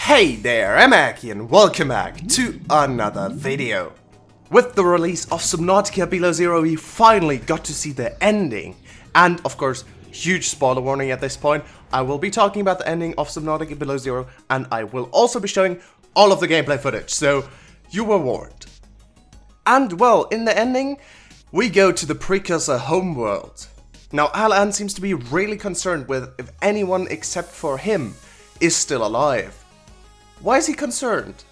Hey there, I'm Aki and welcome back to another video. With the release of Subnautica Below Zero, we finally got to see the ending. And of course, huge spoiler warning at this point, I will be talking about the ending of Subnautica Below Zero and I will also be showing all of the gameplay footage, so you were warned. And well, in the ending, we go to the precursor homeworld. Now Alan seems to be really concerned with if anyone except for him is still alive. Why is he concerned?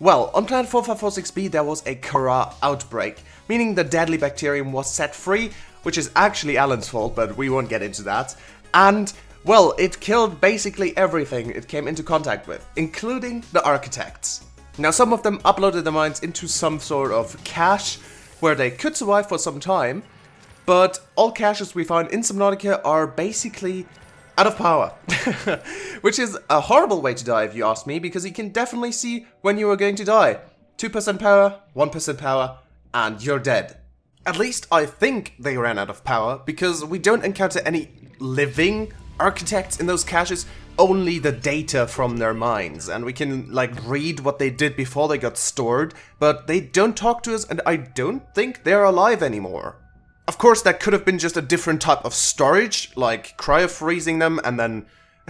Well, on planet 4546b there was a Kara outbreak, meaning the deadly bacterium was set free, which is actually Alan's fault, but we won't get into that. And, well, it killed basically everything it came into contact with, including the architects. Now some of them uploaded their minds into some sort of cache, where they could survive for some time, but all caches we found in Subnautica are basically out of power. Which is a horrible way to die if you ask me, because you can definitely see when you are going to die. 2% power, 1% power, and you're dead. At least I think they ran out of power, because we don't encounter any living architects in those caches, only the data from their minds, and we can like read what they did before they got stored, but they don't talk to us and I don't think they're alive anymore. Of course, that could have been just a different type of storage, like cryo-freezing them and then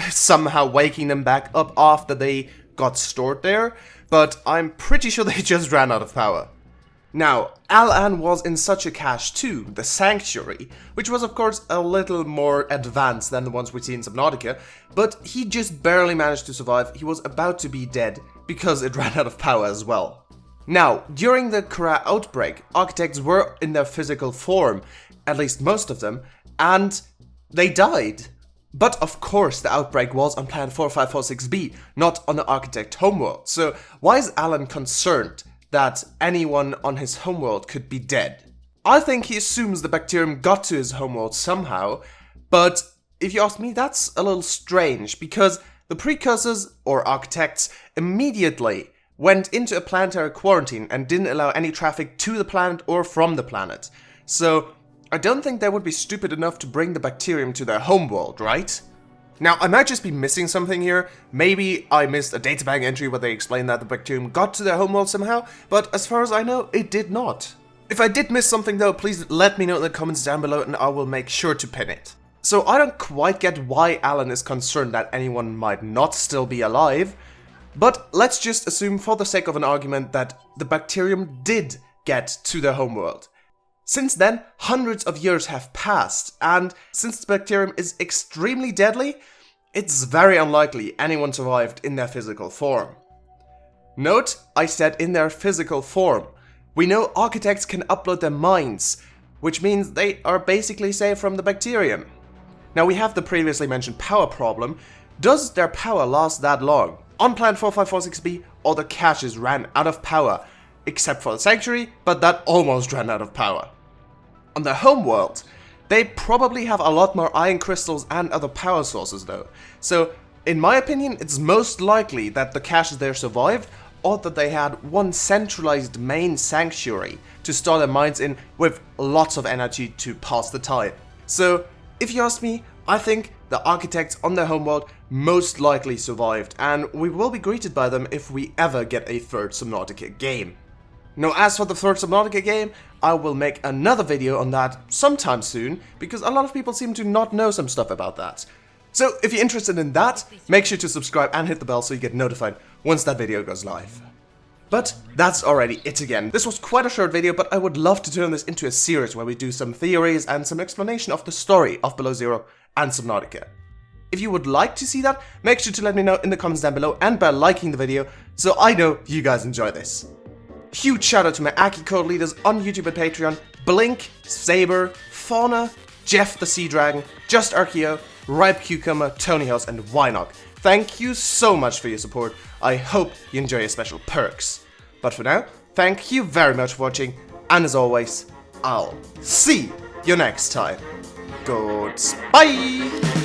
somehow waking them back up after they got stored there, but I'm pretty sure they just ran out of power. Now, Alan was in such a cache too, the Sanctuary, which was of course a little more advanced than the ones we see in Subnautica, but he just barely managed to survive. He was about to be dead because it ran out of power as well. Now, during the Kara outbreak, architects were in their physical form, at least most of them, and they died. But of course the outbreak was on planet 4546b, not on the architect homeworld, so why is Alan concerned that anyone on his homeworld could be dead? I think he assumes the bacterium got to his homeworld somehow, but if you ask me, that's a little strange, because the precursors, or architects, immediately went into a planetary quarantine and didn't allow any traffic to the planet or from the planet. So I don't think they would be stupid enough to bring the bacterium to their homeworld, right? Now, I might just be missing something here. Maybe I missed a databag entry where they explained that the bacterium got to their homeworld somehow, but as far as I know, it did not. If I did miss something though, please let me know in the comments down below and I will make sure to pin it. So I don't quite get why Alan is concerned that anyone might not still be alive, but let's just assume for the sake of an argument that the bacterium did get to their homeworld. Since then, hundreds of years have passed, and since the bacterium is extremely deadly, it's very unlikely anyone survived in their physical form. Note, I said in their physical form. We know architects can upload their minds, which means they are basically safe from the bacterium. Now we have the previously mentioned power problem. Does their power last that long? On planet 4546b, all the caches ran out of power, except for the Sanctuary, but that almost ran out of power. On their homeworld, they probably have a lot more iron crystals and other power sources though. So, in my opinion, it's most likely that the caches there survived, or that they had one centralized main Sanctuary to store their minds in with lots of energy to pass the time. So, if you ask me, I think the architects on their homeworld most likely survived, and we will be greeted by them if we ever get a third Subnautica game. Now, as for the third Subnautica game, I will make another video on that sometime soon, because a lot of people seem to not know some stuff about that. So, if you're interested in that, make sure to subscribe and hit the bell so you get notified once that video goes live. But that's already it again. This was quite a short video, but I would love to turn this into a series where we do some theories and some explanation of the story of Below Zero and Subnautica. If you would like to see that, make sure to let me know in the comments down below and by liking the video, so I know you guys enjoy this. Huge shout out to my Aki code leaders on YouTube and Patreon: Blink, Saber, Fauna, Jeff the Sea Dragon, Just Archeo, Ripe Cucumber, Tony House, and Wynock. Thank you so much for your support. I hope you enjoy your special perks. But for now, thank you very much for watching, and as always, I'll see you next time. Goodbye!